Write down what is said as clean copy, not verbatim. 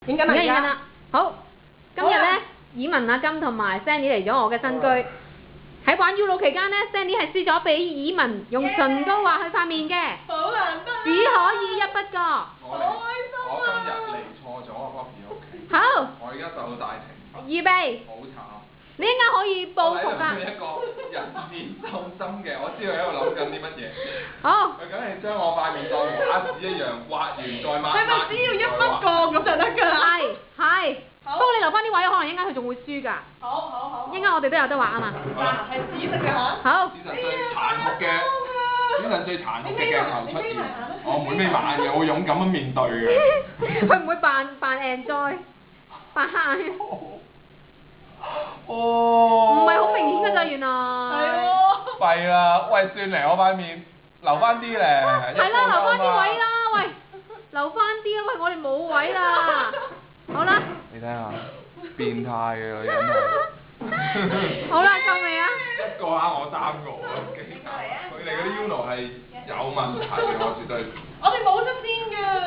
影緊啦，影緊啦。好，今日咧，以文阿金同埋 Sandy 嚟咗我嘅新居。喺玩 UNO 期間咧 ，Sandy 係輸咗俾以文用唇膏畫佢塊面嘅，好難得，只可以一筆過。好開心啊！我今日嚟錯咗啊 Bobby 屋企。好。我而家受到大懲罰。預備。好慘。你一陣間可以報復㗎。我喺度一個人面獸心嘅，我知佢喺度諗緊啲乜嘢。好。佢梗係將我塊面當畫紙一樣畫完再抹。係咪只要一筆過咁就得㗎啦？係。不過你留翻啲位，可能一陣間佢仲會輸㗎。好。一陣間我哋都有得畫啊嘛。嗱，係紫色嘅嚇。好。史上最殘酷嘅，史上最殘酷嘅鏡頭出現。我唔會眯埋眼嘅，我會勇敢咁面對嘅。佢唔會扮 enjoy， 扮黑眼。哦。唔係好明顯㗎咋原來。係喎。弊啦，喂，算嚟我塊面留翻啲咧。係啦，留翻啲位啦，喂，留翻啲啦，喂，我哋冇位啦。好啦。你睇下，變態嘅女人係。好啦，夠未啊？一個蝦我3個啊，幾大？佢哋嗰啲 UNO 係有問題嘅，我絕對。我哋冇得先㗎。